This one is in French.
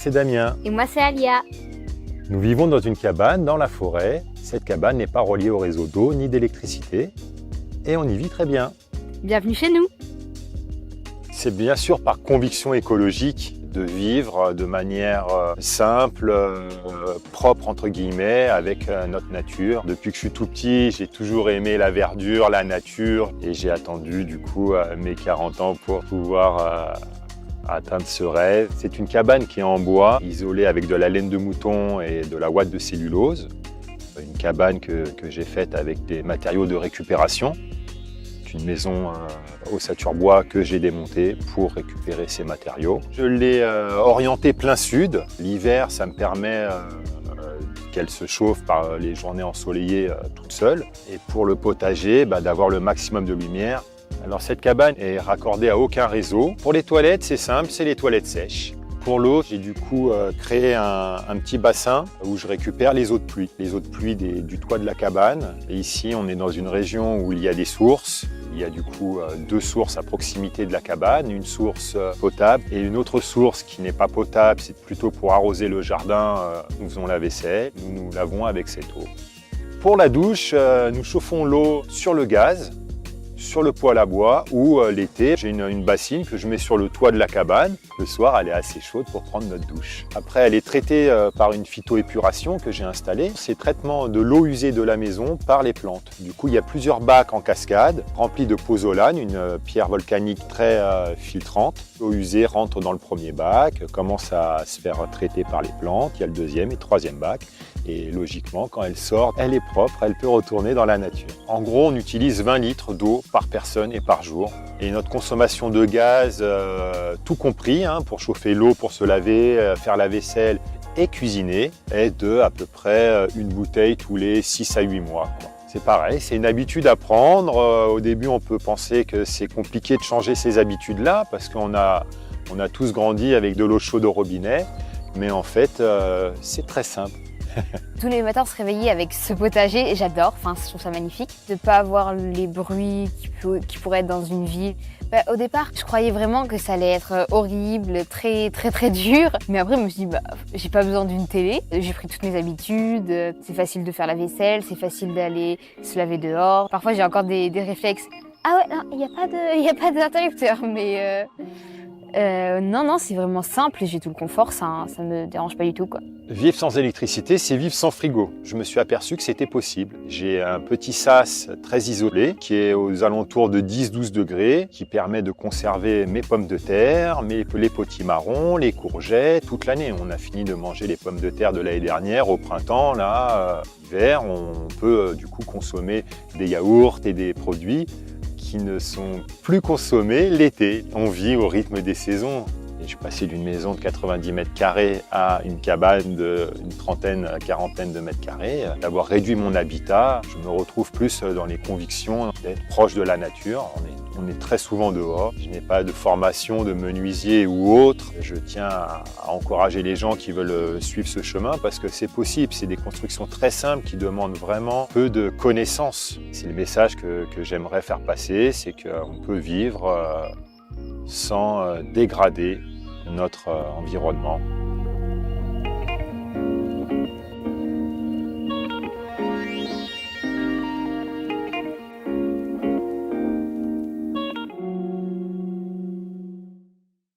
c'est Damien. Et moi, c'est Alia. Nous vivons dans une cabane dans la forêt. Cette cabane n'est pas reliée au réseau d'eau ni d'électricité. Et on y vit très bien. Bienvenue chez nous. C'est bien sûr par conviction écologique de vivre de manière simple, propre entre guillemets, avec notre nature. Depuis que je suis tout petit, j'ai toujours aimé la verdure, la nature, et j'ai attendu du coup mes 40 ans pour pouvoir atteindre ce rêve. C'est une cabane qui est en bois, isolée avec de la laine de mouton et de la ouate de cellulose. Une cabane que j'ai faite avec des matériaux de récupération. Une maison ossature bois que j'ai démontée pour récupérer ces matériaux. Je l'ai orientée plein sud. L'hiver, ça me permet qu'elle se chauffe par les journées ensoleillées toute seule. Et pour le potager, d'avoir le maximum de lumière. Alors cette cabane est raccordée à aucun réseau. Pour les toilettes, c'est simple, c'est les toilettes sèches. Pour l'eau, j'ai du coup créé un petit bassin où je récupère les eaux de pluie. Les eaux de pluie du toit de la cabane. Et ici, on est dans une région où il y a des sources. Il y a du coup 2 sources à proximité de la cabane, une source potable et une autre source qui n'est pas potable, c'est plutôt pour arroser le jardin. Nous faisons la vaisselle, nous lavons avec cette eau. Pour la douche, nous chauffons l'eau sur le gaz, sur le poêle à bois ou l'été, j'ai une bassine que je mets sur le toit de la cabane. Le soir, elle est assez chaude pour prendre notre douche. Après, elle est traitée par une phytoépuration que j'ai installée. C'est traitement de l'eau usée de la maison par les plantes. Du coup, il y a plusieurs bacs en cascade remplis de pozzolane, une pierre volcanique très filtrante. L'eau usée rentre dans le premier bac, commence à se faire traiter par les plantes. Il y a le deuxième et troisième bac. Et logiquement, quand elle sort, elle est propre, elle peut retourner dans la nature. En gros, on utilise 20 litres d'eau par personne et par jour. Et notre consommation de gaz, tout compris, pour chauffer l'eau, pour se laver, faire la vaisselle et cuisiner, est de à peu près une bouteille tous les 6 à 8 mois. C'est pareil, c'est une habitude à prendre. Au début, on peut penser que c'est compliqué de changer ces habitudes-là parce qu'on a tous grandi avec de l'eau chaude au robinet. Mais en fait, c'est très simple. Tous les matins, se réveiller avec ce potager, j'adore, je trouve ça magnifique. De ne pas avoir les bruits qui pourraient être dans une ville. Au départ, je croyais vraiment que ça allait être horrible, très dur. Mais après, je me suis dit, j'ai pas besoin d'une télé. J'ai pris toutes mes habitudes. C'est facile de faire la vaisselle, c'est facile d'aller se laver dehors. Parfois, j'ai encore des réflexes. Ah ouais, non, il n'y a pas d'interrupteur, mais... Non, c'est vraiment simple et j'ai tout le confort, ça me dérange pas du tout, quoi. Vivre sans électricité, c'est vivre sans frigo. Je me suis aperçu que c'était possible. J'ai un petit sas très isolé qui est aux alentours de 10-12 degrés, qui permet de conserver mes pommes de terre, les potimarrons, les courgettes, toute l'année. On a fini de manger les pommes de terre de l'année dernière. Au printemps, là, hiver, on peut du coup consommer des yaourts et des produits qui ne sont plus consommés l'été. On vit au rythme des saisons. Et je suis passé d'une maison de 90 mètres carrés à une cabane d'une trentaine, quarantaine de mètres carrés. D'avoir réduit mon habitat, je me retrouve plus dans les convictions d'être proche de la nature. On est très souvent dehors. Je n'ai pas de formation de menuisier ou autre. Je tiens à encourager les gens qui veulent suivre ce chemin parce que c'est possible. C'est des constructions très simples qui demandent vraiment peu de connaissances. C'est le message que j'aimerais faire passer, c'est qu'on peut vivre sans dégrader notre environnement.